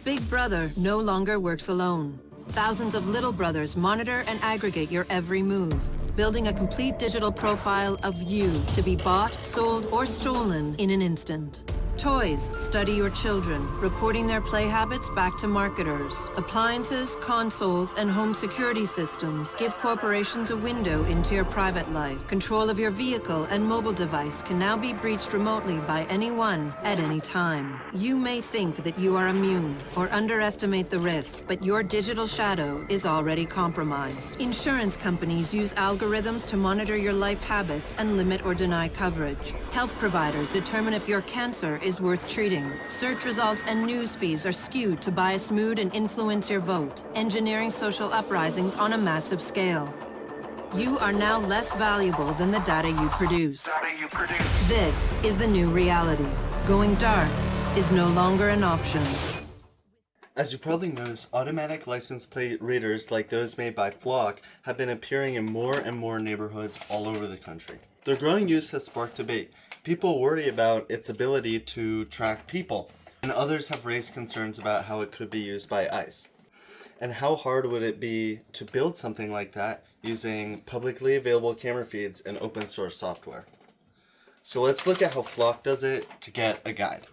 Big Brother no longer works alone. Thousands of little brothers monitor and aggregate your every move, building a complete digital profile of you to be bought, sold, or stolen in an instant. Toys study your children, reporting their play habits back to marketers. Appliances, consoles, and home security systems give corporations a window into your private life. Control of your vehicle and mobile device can now be breached remotely by anyone at any time. You may think that you are immune or underestimate the risk, but your digital shadow is already compromised. Insurance companies use algorithms to monitor your life habits and limit or deny coverage. Health providers determine if your cancer is worth treating. Search results and news feeds are skewed to bias mood and influence your vote, engineering social uprisings on a massive scale. You are now less valuable than the data you produce. This is the new reality. Going dark is no longer an option. As you probably noticed, automatic license plate readers like those made by FFlock have been appearing in more and more neighborhoods all over the country. Their growing use has sparked debate. People worry about its ability to track people, and others have raised concerns about how it could be used by ICE. And how hard would it be to build something like that using publicly available camera feeds and open source software? So let's look at how FFlock does it to get a guide.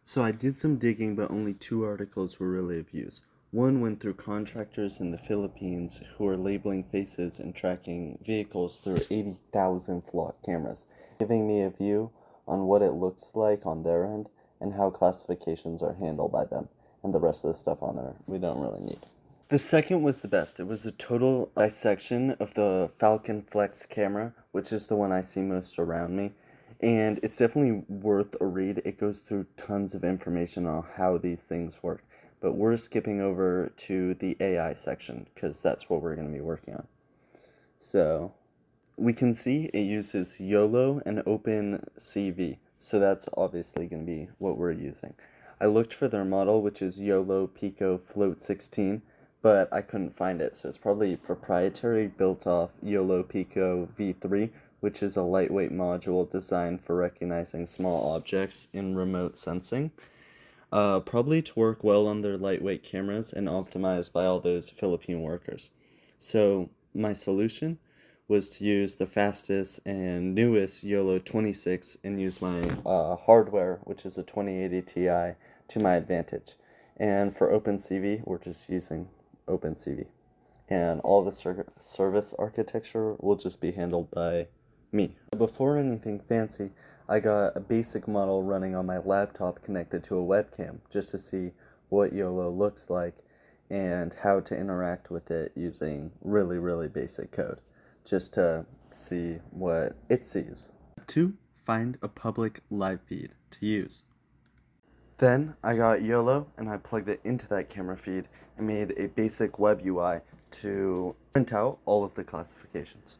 So I did some digging, but only 2 articles were really of use. One went through contractors in the Philippines who are labeling faces and tracking vehicles through 80,000 FFlock cameras, giving me a view on what it looks like on their end and how classifications are handled by them, and the rest of the stuff on there we don't really need. The second was the best. It was a total dissection of the Falcon Flex camera, which is the one I see most around me. And it's definitely worth a read. It goes through tons of information on how these things work. But we're skipping over to the AI section because that's what we're going to be working on. So we can see it uses YOLO and OpenCV. So that's obviously going to be what we're using. I looked for their model, which is YOLO Pico Float 16, but I couldn't find it. So it's probably proprietary, built off YOLO Pico V3, which is a lightweight module designed for recognizing small objects in remote sensing. Probably to work well on their lightweight cameras and optimized by all those Philippine workers. So my solution was to use the fastest and newest YOLO 26 and use my hardware, which is a 2080 Ti, to my advantage. And for OpenCV, we're just using OpenCV. And all the service architecture will just be handled by me. Before anything fancy, I got a basic model running on my laptop connected to a webcam just to see what YOLO looks like and how to interact with it using really, really basic code, just to see what it sees. 2, find a public live feed to use. Then I got YOLO and I plugged it into that camera feed and made a basic web UI to print out all of the classifications.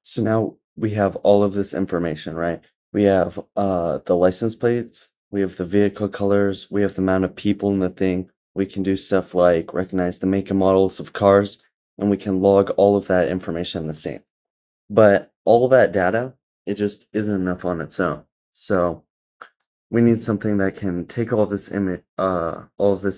So now we have all of this information, right? We have the license plates, we have the vehicle colors, we have the amount of people in the thing. We can do stuff like recognize the make and models of cars, and we can log all of that information in the same. But all that data, it just isn't enough on its own. So we need something that can take all this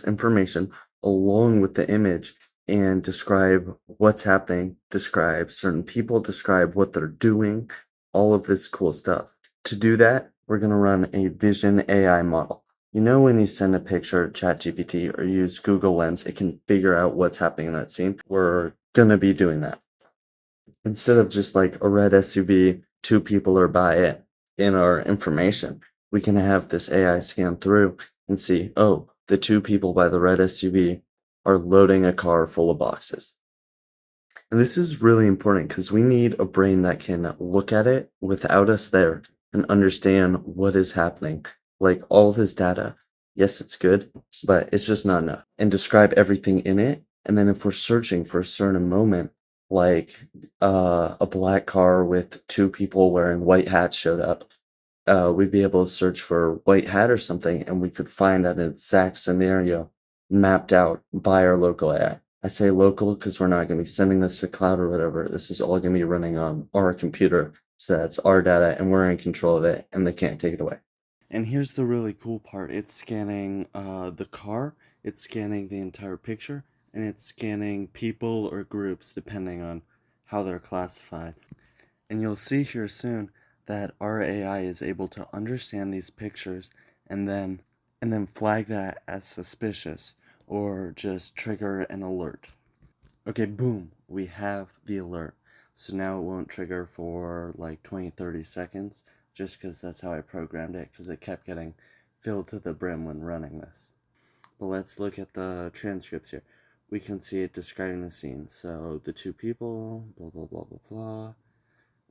information along with the image and describe what's happening, describe certain people, describe what they're doing, all of this cool stuff. To do that, we're going to run a Vision AI model. You know, when you send a picture to ChatGPT or use Google Lens, it can figure out what's happening in that scene. We're going to be doing that. Instead of just like a red SUV, 2 people are by it in our information, we can have this AI scan through and see, oh, the 2 people by the red SUV are loading a car full of boxes. And this is really important because we need a brain that can look at it without us there and understand what is happening. Like all of this data, yes, it's good, but it's just not enough. And describe everything in it. And then if we're searching for a certain moment, like a black car with 2 people wearing white hats showed up, we'd be able to search for white hat or something, and we could find that exact scenario mapped out by our local AI. I say local because we're not going to be sending this to cloud or whatever. This is all going to be running on our computer. So that's our data and we're in control of it and they can't take it away. And here's the really cool part. It's scanning the car, it's scanning the entire picture, and it's scanning people or groups depending on how they're classified. And you'll see here soon that our AI is able to understand these pictures and then flag that as suspicious or just trigger an alert. Okay, boom, we have the alert. So now it won't trigger for like 20-30 seconds just because that's how I programmed it, because it kept getting filled to the brim when running this. But let's look at the transcripts here. We can see it describing the scene. So the two people, blah, blah, blah, blah,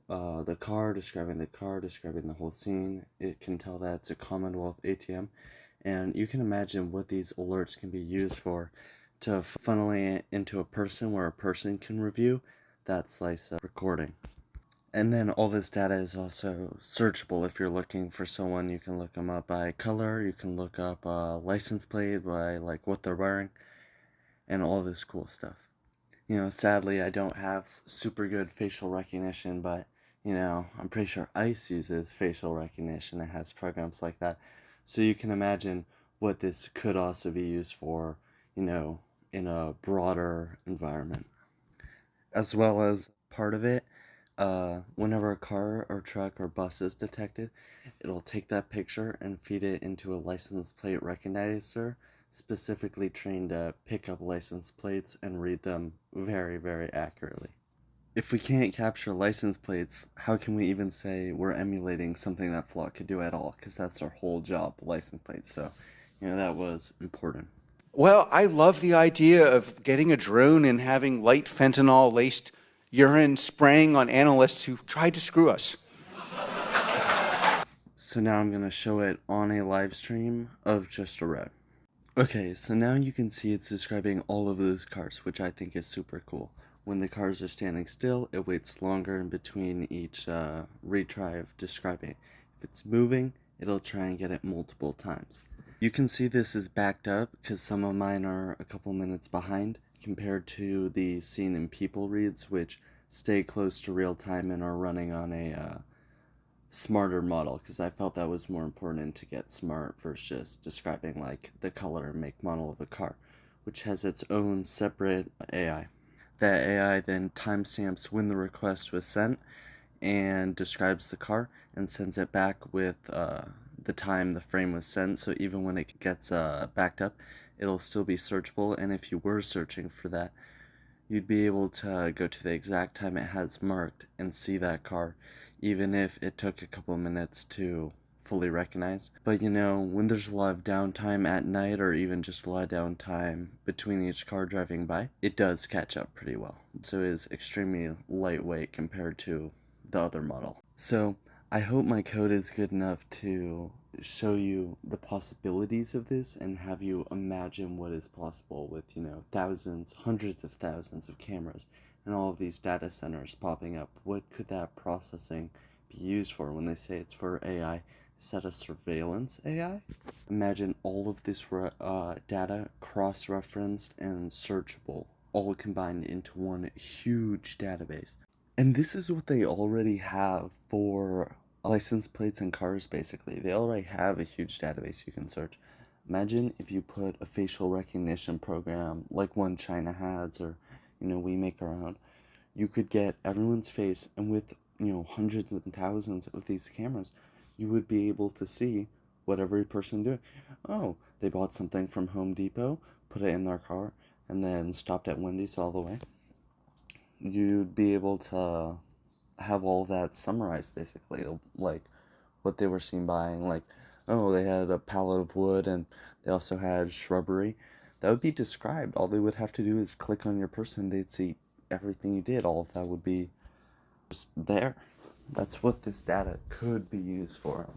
blah. The car, describing the whole scene. It can tell that it's a Commonwealth ATM. And you can imagine what these alerts can be used for, to funnel it into a person where a person can review that slice of recording. And then all this data is also searchable. If you're looking for someone, you can look them up by color, you can look up a license plate by like what they're wearing, and all this cool stuff. You know, sadly I don't have super good facial recognition, but you know, I'm pretty sure ICE uses facial recognition. It has programs like that. So you can imagine what this could also be used for, you know, in a broader environment. As well as part of it, whenever a car or truck or bus is detected, it'll take that picture and feed it into a license plate recognizer specifically trained to pick up license plates and read them very, very accurately. If we can't capture license plates, how can we even say we're emulating something that FFlock could do at all? Because that's our whole job, license plates. So, you know, that was important. Well, I love the idea of getting a drone and having light fentanyl-laced urine spraying on analysts who tried to screw us. So now I'm going to show it on a live stream of just a road. Okay, so now you can see it's describing all of those cars, which I think is super cool. When the cars are standing still, it waits longer in between each retry of describing. If it's moving, it'll try and get it multiple times. You can see this is backed up because some of mine are a couple minutes behind compared to the scene and people reads, which stay close to real time and are running on a smarter model, because I felt that was more important to get smart versus just describing like the color and make model of a car, which has its own separate AI. That AI then timestamps when the request was sent and describes the car and sends it back with the time the frame was sent, so even when it gets backed up, it'll still be searchable, and if you were searching for that, you'd be able to go to the exact time it has marked and see that car, even if it took a couple of minutes to fully recognize. But you know, when there's a lot of downtime at night, or even just a lot of downtime between each car driving by, it does catch up pretty well. So it is extremely lightweight compared to the other model. So I hope my code is good enough to show you the possibilities of this and have you imagine what is possible with, you know, thousands, hundreds of thousands of cameras and all of these data centers popping up. What could that processing be used for? When they say it's for AI, is that a surveillance AI? Imagine all of this data cross-referenced and searchable, all combined into one huge database. And this is what they already have for license plates and cars, basically. They already have a huge database you can search. Imagine if you put a facial recognition program like one China has, or, you know, we make our own. You could get everyone's face, and with, you know, hundreds and thousands of these cameras, you would be able to see what every person doing. Oh, they bought something from Home Depot, put it in their car, and then stopped at Wendy's all the way. You'd be able to have all that summarized, basically, like what they were seen buying. Like, oh, they had a pallet of wood and they also had shrubbery. That would be described. All they would have to do is click on your person, they'd see everything you did. All of that would be just there. That's what this data could be used for.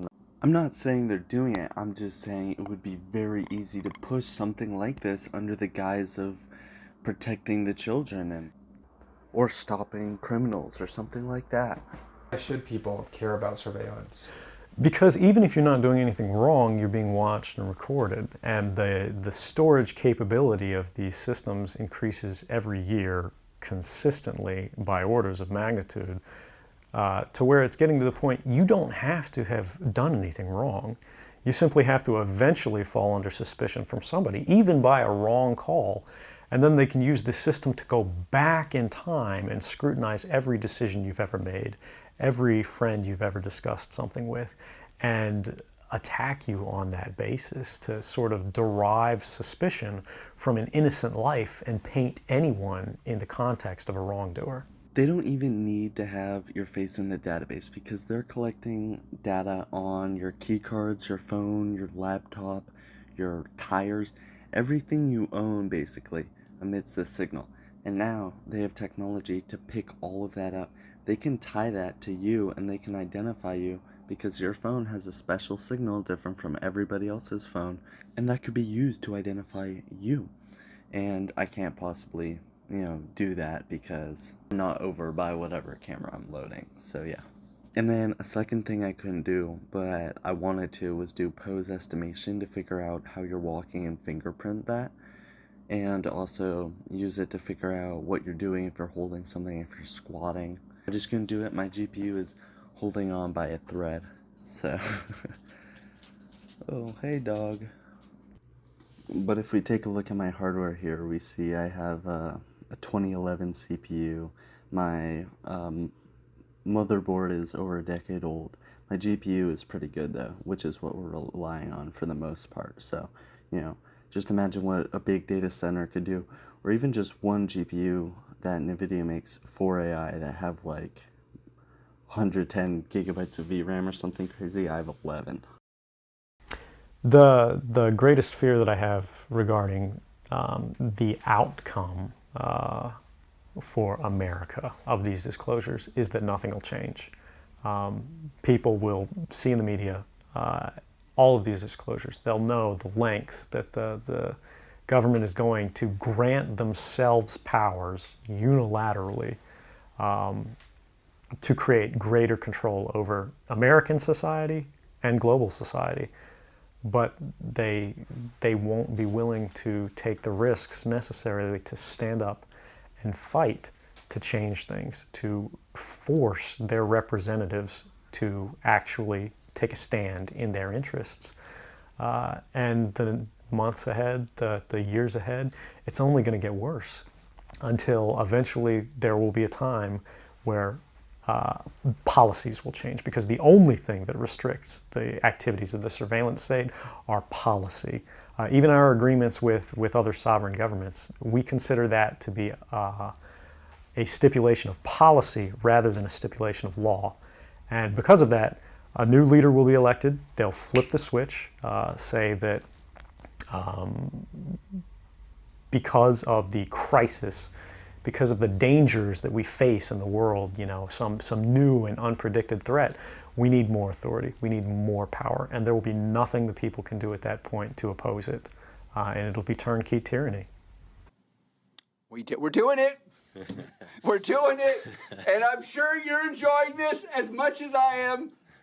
I'm not saying they're doing it, I'm just saying it would be very easy to push something like this under the guise of protecting the children or stopping criminals or something like that. Why should people care about surveillance? Because even if you're not doing anything wrong, you're being watched and recorded, and the storage capability of these systems increases every year consistently by orders of magnitude, to where it's getting to the point you don't have to have done anything wrong. You simply have to eventually fall under suspicion from somebody, even by a wrong call, and then they can use the system to go back in time and scrutinize every decision you've ever made, every friend you've ever discussed something with, and attack you on that basis to sort of derive suspicion from an innocent life and paint anyone in the context of a wrongdoer. They don't even need to have your face in the database because they're collecting data on your key cards, your phone, your laptop, your tires, everything you own basically emits this signal. And now they have technology to pick all of that up. They can tie that to you and they can identify you because your phone has a special signal different from everybody else's phone, and that could be used to identify you. And I can't possibly, do that because I'm not over by whatever camera I'm loading. So yeah. And then a second thing I couldn't do, but I wanted to, was do pose estimation to figure out how you're walking and fingerprint that. And also use it to figure out what you're doing if you're holding something, if you're squatting. I just couldn't do it. My GPU is holding on by a thread. So, oh, hey dog. But if we take a look at my hardware here, we see I have a 2011 CPU. My motherboard is over a decade old. My GPU is pretty good though, which is what we're relying on for the most part. So, just imagine what a big data center could do, or even just one GPU that NVIDIA makes for AI that have like 110 gigabytes of VRAM or something crazy. I have 11. The greatest fear that I have regarding the outcome for America of these disclosures is that nothing will change. People will see in the media all of these disclosures. They'll know the lengths that the government is going to grant themselves powers unilaterally to create greater control over American society and global society. But they won't be willing to take the risks necessarily to stand up and fight to change things, to force their representatives to actually take a stand in their interests. And the months ahead, the years ahead, it's only going to get worse until eventually there will be a time where policies will change, because the only thing that restricts the activities of the surveillance state are policy. Even our agreements with other sovereign governments, we consider that to be a stipulation of policy rather than a stipulation of law. And because of that, a new leader will be elected. They'll flip the switch, say that because of the crisis, because of the dangers that we face in the world, some new and unpredicted threat, we need more authority, we need more power, and there will be nothing the people can do at that point to oppose it, and it'll be turnkey tyranny. We're doing it. We're doing it. And I'm sure you're enjoying this as much as I am.